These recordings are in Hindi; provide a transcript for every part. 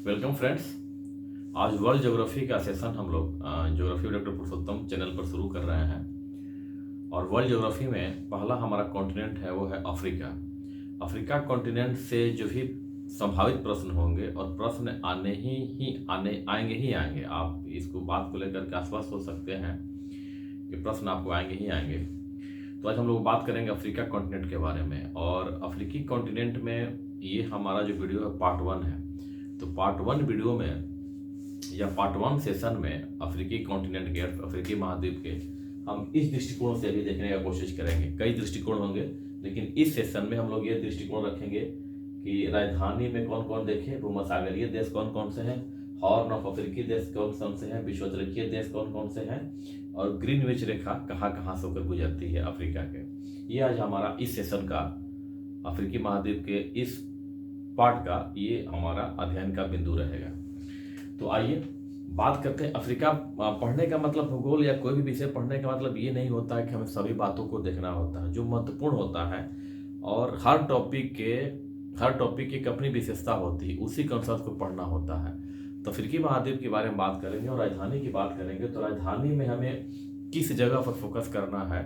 Welcome friends. आज वर्ल्ड ज्योग्राफी का सेशन हम लोग ज्योग्राफी डॉक्टर पुरुषोत्तम चैनल पर शुरू कर रहे हैं। और वर्ल्ड ज्योग्राफी में पहला हमारा कॉन्टिनेंट है वो है अफ्रीका। अफ्रीका कॉन्टिनेंट से जो भी संभावित प्रश्न होंगे और प्रश्न आएंगे। आप इसको बात को लेकर के आश्वस्त हो सकते हैं कि प्रश्न आपको आएंगे। तो आज हम लोग बात करेंगे अफ्रीका कॉन्टिनेंट के बारे में। और अफ्रीकी कॉन्टिनेंट में ये हमारा जो वीडियो है पार्ट 1 है। तो पार्ट 1 वीडियो में या पार्ट 1 सेशन में अफ्रीकी कॉन्टिनेंट के, अफ्रीकी महाद्वीप के हम इस दृष्टिकोण से भी देखने की कोशिश करेंगे। कई दृष्टिकोण होंगे, लेकिन इस सेशन में हम लोग ये दृष्टिकोण रखेंगे कि राजधानी में कौन कौन देखे, भूमसागरीय देश कौन कौन से हैं, हॉर्न ऑफ अफ्रीकी देश कौन कौन से हैं, विषुवतरीय देश कौन कौन से हैं, और ग्रीनविच रेखा कहाँ कहाँ से होकर गुजरती है अफ्रीका के। ये आज हमारा इस सेशन का अफ्रीकी महाद्वीप के इस पार्ट का ये हमारा अध्ययन का बिंदु रहेगा। तो आइए बात करते हैं। अफ्रीका पढ़ने का मतलब, भूगोल या कोई भी विषय पढ़ने का मतलब ये नहीं होता है कि हमें सभी बातों को देखना होता है। जो महत्वपूर्ण होता है और हर टॉपिक की एक अपनी विशेषता होती है, उसी कंसेप्ट को पढ़ना होता है। तो अफ्रीकी महाद्वीप के बारे में बात करेंगे और राजधानी की बात करेंगे। तो राजधानी में हमें किस जगह पर फोकस करना है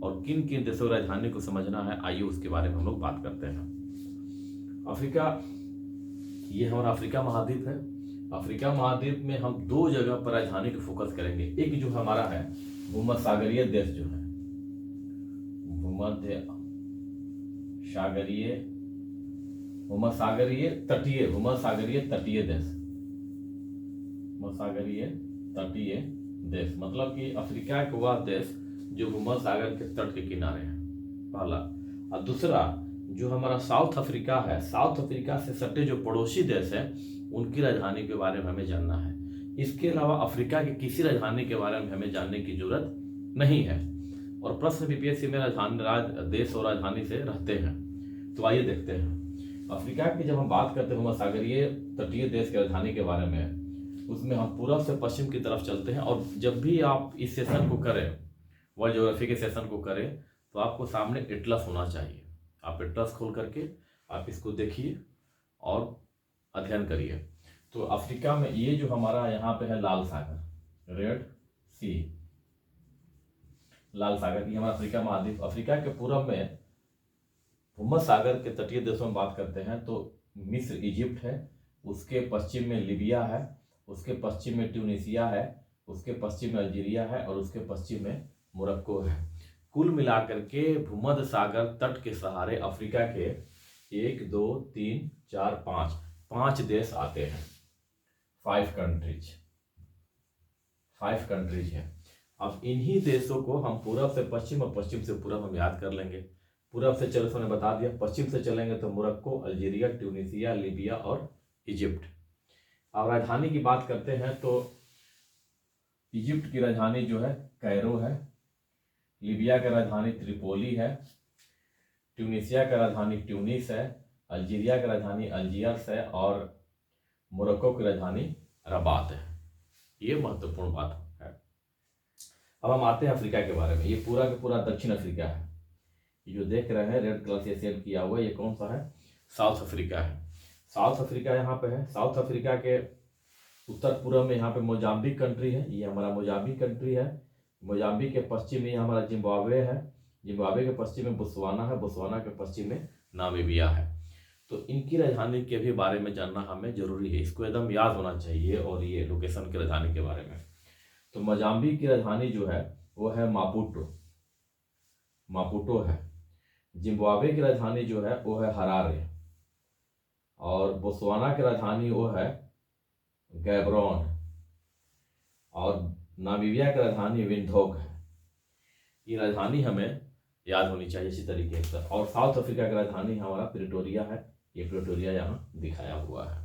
और किन किन देशों राजधानी को समझना है, आइए उसके बारे में हम लोग बात करते हैं। अफ्रीका, ये हमारा अफ्रीका महाद्वीप है। अफ्रीका महाद्वीप में हम दो जगह पर राजधानी को फोकस करेंगे। एक जो हमारा है भूमध्यसागरीय देश, जो है भूमध्यसागरीय तटीय देश, मतलब कि अफ्रीका का वह देश जो भूमध्यसागर के तट के किनारे है, पहला। और दूसरा जो हमारा साउथ अफ्रीका है, साउथ अफ्रीका से सटे जो पड़ोसी देश है, उनकी राजधानी के बारे में हमें जानना है। इसके अलावा अफ्रीका की किसी राजधानी के बारे में हमें जानने की जरूरत नहीं है। और प्रश्न बीपीएससी में देश और राजधानी से रहते हैं। तो आइए देखते हैं अफ्रीका की। जब हम बात करते हैं भूमध्यसागरीय तटीय देश की राजधानी के बारे में, उसमें हम पूर्व से पश्चिम की तरफ चलते हैं। और जब भी आप इस सेशन को करें, वर्ल्ड ज्योग्राफी के सेशन को करें, तो आपको सामने एटलस होना चाहिए। आप एटलस खोल करके आप इसको देखिए और अध्ययन करिए। तो अफ्रीका में ये जो हमारा यहाँ पे है लाल सागर, रेड सी, लाल सागर, ये हमारा अफ्रीका महाद्वीप। अफ्रीका के पूर्व में भूमध्यसागर के तटीय देशों में बात करते हैं तो मिस्र, इजिप्ट है, उसके पश्चिम में लीबिया है, उसके पश्चिम में ट्यूनीसिया है, उसके पश्चिम में अल्जीरिया है और उसके पश्चिम में मोरक्को है। कुल मिलाकर के भूमध्यसागर तट के सहारे अफ्रीका के 1 2 3 4 5 देश आते हैं। 5 कंट्रीज हैं। अब इन्हीं देशों को हम पूर्व से पश्चिम और पश्चिम से पूर्व हम याद कर लेंगे। पूर्व से चलो, मैंने बता दिया। पश्चिम से चलेंगे तो मोरक्को, अल्जीरिया, ट्यूनीसिया, लीबिया और इजिप्ट। अब राजधानी की बात करते हैं तो इजिप्ट की राजधानी जो है कैरो है, लीबिया का राजधानी त्रिपोली है, ट्यूनीसिया का राजधानी ट्यूनिस है, अल्जीरिया का राजधानी अल्जियर्स है और मोरक्को की राजधानी रबात है। ये महत्वपूर्ण बात है। अब हम आते हैं अफ्रीका के बारे में। ये पूरा का पूरा दक्षिण अफ्रीका है। ये जो देख रहे हैं रेड कलर से शेड किया हुआ, ये कौन सा है? साउथ अफ्रीका है। साउथ अफ्रीका यहाँ पे है। साउथ अफ्रीका के उत्तर पूर्व में यहाँ पे मोजाम्बिक कंट्री है। ये हमारा मोजाम्बिक कंट्री है। मोजाम्बिक के पश्चिम में हमारा जिम्बाब्वे है। जिम्बाब्वे के पश्चिम में बोत्सवाना है। बोत्सवाना के पश्चिम में नामीबिया है। तो इनकी राजधानी के भी बारे में जानना हमें जरूरी है। इसको एकदम याद होना चाहिए। और ये लोकेशन की राजधानी के बारे में, तो मोजाम्बिक की राजधानी जो है वो है मापुटो है। जिम्बाब्वे की राजधानी जो है वो है हरारे। और बोत्सवाना की राजधानी वो है गैब्रोन। और नामीबिया की राजधानी विंडहोक है। ये राजधानी हमें याद होनी चाहिए इसी तरीके से। और साउथ अफ्रीका की राजधानी हमारा प्रिटोरिया है। ये प्रिटोरिया यहाँ दिखाया हुआ है,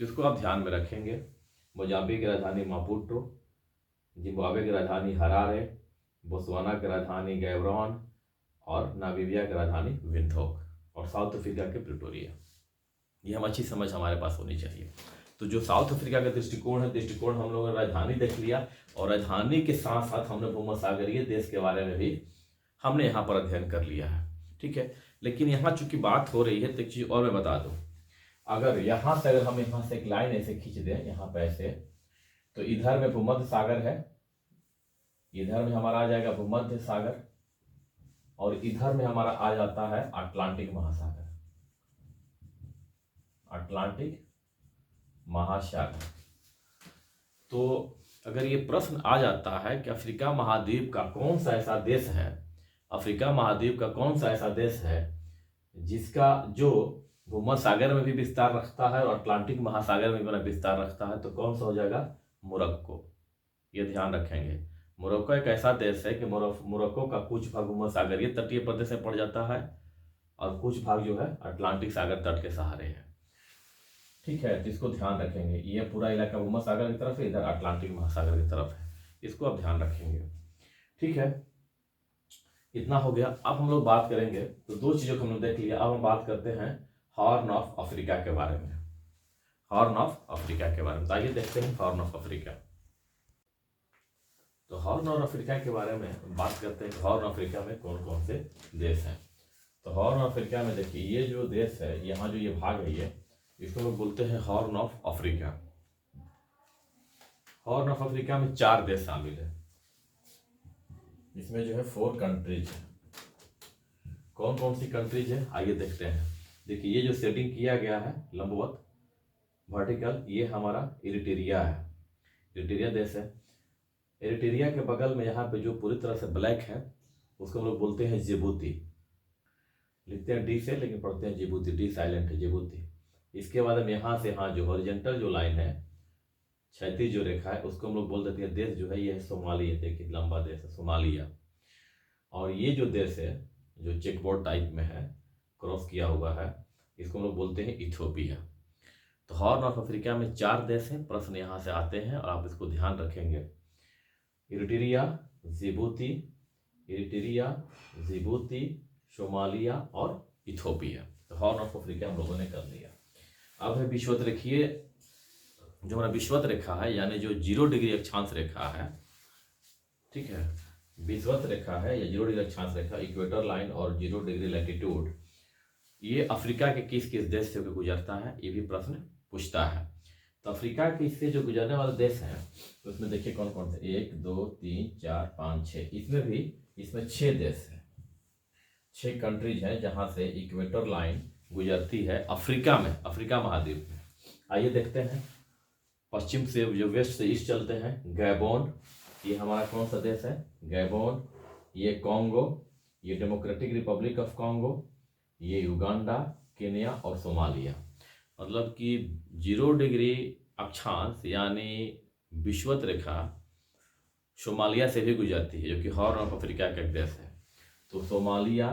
तो इसको आप ध्यान में रखेंगे। मोजाम्बिक की राजधानी मापुटो, जिम्बाब्वे की राजधानी हरारे, बोत्सवाना की राजधानी गैब्रोन और नामीबिया की राजधानी विंडहोक और साउथ अफ्रीका के प्रिटोरिया। ये हम अच्छी समझ हमारे पास होनी चाहिए। तो जो साउथ अफ्रीका का दृष्टिकोण हम लोगों ने राजधानी देख लिया। और राजधानी के साथ साथ हमने भूमध्यसागरीय देश के बारे में भी हमने यहाँ पर अध्ययन कर लिया है। ठीक है, लेकिन यहाँ चूंकि बात हो रही है तो एक चीज और मैं बता दूं अगर यहाँ से, अगर हम यहाँ से एक लाइन ऐसे खींच दें यहाँ पे ऐसे, तो इधर में भूमध्य सागर है, इधर में हमारा आ जाएगा भूमध्य सागर, और इधर में हमारा आ जाता है अटलांटिक महासागर, अटलांटिक महासागर। तो अगर ये प्रश्न आ जाता है कि अफ्रीका महाद्वीप का कौन सा ऐसा देश है, अफ्रीका महाद्वीप का कौन सा ऐसा देश है जिसका जो भूमध्य सागर में भी विस्तार रखता है और अटलांटिक महासागर में भी अपना विस्तार रखता है, तो कौन सा हो जाएगा? मोरक्को। ये ध्यान रखेंगे। मोरक्को एक ऐसा देश है कि मोरक्को का कुछ भाग भूमध्य सागरीय तटीय प्रदेश में पड़ जाता है और कुछ भाग जो है अटलांटिक सागर तट के सहारे है। ठीक है, तो इसको ध्यान रखेंगे। ये पूरा इलाका भूमध्य सागर की तरफ है, इधर अटलांटिक महासागर की तरफ है, इसको आप ध्यान रखेंगे। ठीक है, इतना हो गया। अब हम लोग बात करेंगे, तो दो चीजों को हमने देख लिया। अब हम बात करते हैं हॉर्न ऑफ अफ्रीका के बारे में, हॉर्न ऑफ अफ्रीका के बारे में। तो आइए देखते हैं हॉर्न ऑफ अफ्रीका। तो हॉर्न ऑफ अफ्रीका के बारे में बात करते हैं। हॉर्न अफ्रीका में कौन कौन से देश हैं? तो हॉर्न ऑफ अफ्रीका में देखिए, ये जो देश है, यहाँ जो ये भाग है, ये इसको लोग बोलते हैं horn of Africa. Horn of Africa में 4 देश शामिल है। इसमें जो है 4 कंट्रीज है। कौन कौन सी कंट्रीज है आइए देखते हैं। देखिए, ये जो सेटिंग किया गया है लंबवत वर्टिकल, ये हमारा इरिट्रिया है, इरिट्रिया देश है। इरिट्रिया के बगल में यहाँ पे जो पूरी तरह से ब्लैक है, उसको हम लोग बोलते हैं जिबूती। लिखते हैं डी से, लेकिन पढ़ते हैं जिबूती, डी साइलेंट है, जिबूती। इसके बाद हम यहाँ से, यहाँ जो हॉरिजॉन्टल जो लाइन है, क्षैतिज जो रेखा है, उसको हम लोग बोल देते हैं देश जो है ये है सोमालिया। देखिए लंबा देश है सोमालिया। और ये जो देश है जो चेकबोर्ड टाइप में है, क्रॉस किया हुआ है, इसको हम लोग बोलते हैं इथियोपिया। तो हॉर्न ऑफ अफ्रीका में 4 देश हैं। प्रश्न यहाँ से आते हैं और आप इसको ध्यान रखेंगे। Eritrea, Djibouti, Eritrea, Djibouti, Somalia और इथियोपिया। तो हॉर्न ऑफ अफ्रीका हम लोगों ने कर लिया। अब है विषुवत रेखीय, जो हमारा विषुवत रेखा है, यानी जो 0 डिग्री अक्षांश रेखा है। ठीक है, विषुवत रेखा है या 0 डिग्री अक्षांश रेखा, इक्वेटर लाइन और 0 डिग्री लैटिट्यूड, ये अफ्रीका के किस किस देश से गुजरता है, ये भी प्रश्न पूछता है। तो अफ्रीका के इससे जो गुजरने वाले देश हैं, तो उसमें देखिए कौन कौन से, 1 2 3 4 5 6, इसमें 6 देश हैं, 6 कंट्रीज हैं जहां से इक्वेटर लाइन गुजरती है अफ्रीका में, अफ्रीका महाद्वीप में। आइए देखते हैं। पश्चिम से जो वेस्ट से ईस्ट चलते हैं, गैबोन, ये हमारा कौन सा देश है? गैबोन। ये कॉन्गो, ये डेमोक्रेटिक रिपब्लिक ऑफ कॉन्गो, ये युगांडा, केन्या और सोमालिया। मतलब कि 0 डिग्री अक्षांश यानी विषुवत रेखा सोमालिया से भी गुजरती है, जो कि हॉर्न ऑफ अफ्रीका का एक देश है। तो Somalia,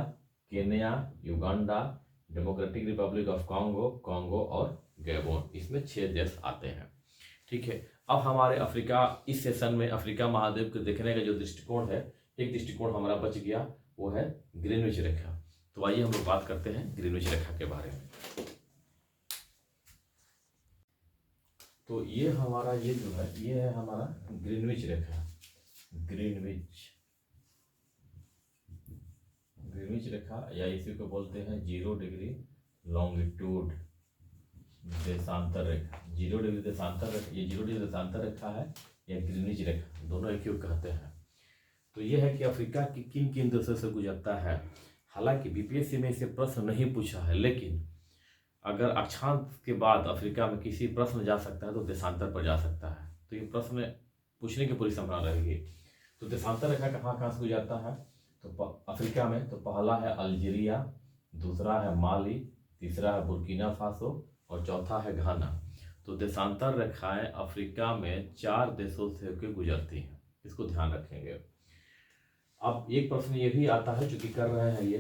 Kenya, Uganda, democratic Republic of Congo और गैबोन, इसमें 6 देश आते हैं। ठीक है, अब हमारे अफ्रीका, इस सेशन में अफ्रीका महाद्वीप को देखने का जो दृष्टिकोण है, एक दृष्टिकोण हमारा बच गया, वो है ग्रीनविच रेखा। तो आइए हम लोग बात करते हैं ग्रीनविच रेखा के बारे में। तो ये हमारा, ये जो है, ये है हमारा ग्रीनविच रेखा, ग्रीनविच रेखा, या इसी को बोलते हैं 0 डिग्री लॉन्गिट्यूड देशांतर रेखा। 0 डिग्री देशांतर रेखा, ये 0 डिग्री देशांतर रेखा है या ग्रीनविच रेखा, दोनों एक ही कहते हैं। तो ये है कि अफ्रीका की किन किन देशों से गुजरता है। हालांकि बीपीएससी में इसे प्रश्न नहीं पूछा है, लेकिन अगर अक्षांश के बाद अफ्रीका में किसी प्रश्न जा सकता है तो देशांतर पर जा सकता है। तो ये प्रश्न पूछने की पूरी संभावना रहेगी। तो देशांतर रेखा कहाँ कहाँ से गुजरता है तो अफ्रीका में? तो पहला है अल्जीरिया, दूसरा है माली, तीसरा है बुर्किना फासो और चौथा है घाना। तो देशांतर रेखाएं अफ्रीका में 4 देशों से होकर गुजरती हैं, इसको ध्यान रखेंगे। अब एक प्रश्न ये भी आता है, जो कि कर रहे हैं ये,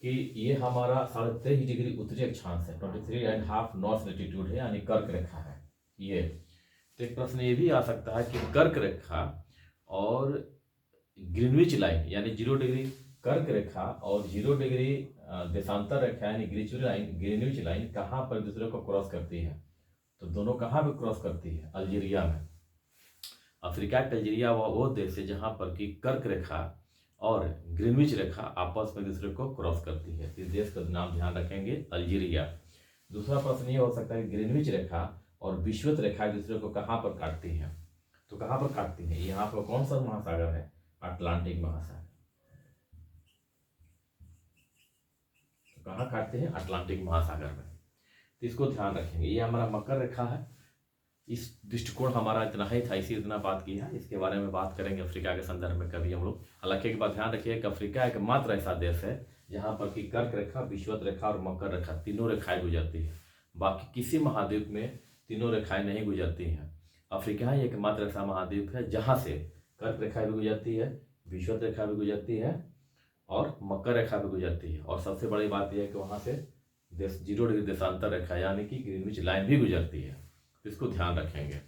कि ये हमारा 23.5 डिग्री उत्तरी अक्षांश है, 23.5 नॉर्थ लैटिट्यूड है, यानी कर्क रेखा है ये। तो एक प्रश्न ये भी आ सकता है कि कर्क रेखा और ग्रीनविच लाइन यानी 0 डिग्री कर्क रेखा और 0 डिग्री देशांतर रेखा यानी ग्रीनविच लाइन कहाँ पर दूसरे को क्रॉस करती है? तो दोनों कहाँ पे क्रॉस करती है? अल्जीरिया में। अफ्रीका का अल्जीरिया वो देश है जहाँ पर कि कर्क रेखा और ग्रीनविच रेखा आपस में दूसरे को क्रॉस करती है। इस देश का नाम ध्यान रखेंगे, अल्जीरिया। दूसरा प्रश्न ये हो सकता है कि ग्रीनविच रेखा और विषुवत रेखा एक दूसरे को कहाँ पर काटती हैं? तो कहाँ पर काटती हैं? यहाँ पर कौन सा महासागर है? अटलांटिक महासागर। तो कहाँ काटते हैं? अटलांटिक महासागर में। तो इसको ध्यान रखेंगे। ये हमारा मकर रेखा है। इस दृष्टिकोण हमारा इतना ही था, इसी इतना बात की है। इसके बारे में बात करेंगे अफ्रीका के संदर्भ में कभी हम लोग। हालांकि एक बात ध्यान रखिए कि अफ्रीका एकमात्र ऐसा देश है जहाँ पर कि कर्क रेखा, विषुवत रेखा और मकर रेखा तीनों रेखाएं गुजरती है। बाकी किसी महाद्वीप में तीनों रेखाएं नहीं गुजरती हैं। अफ्रीका ही एकमात्र ऐसा महाद्वीप है जहाँ से कर्क रेखा भी गुजरती है, विषुवत रेखा भी गुजरती है और मकर रेखा भी गुजरती है। और सबसे बड़ी बात यह है कि वहाँ से 0 डिग्री देशांतर रेखा यानी कि ग्रीनविच लाइन भी गुजरती है। तो इसको ध्यान रखेंगे।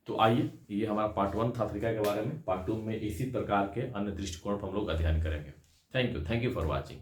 तो आइए, ये हमारा पार्ट 1 था अफ्रीका के बारे में। पार्ट 2 में इसी प्रकार के अन्य दृष्टिकोण पर हम लोग अध्ययन करेंगे। Thank you for watching.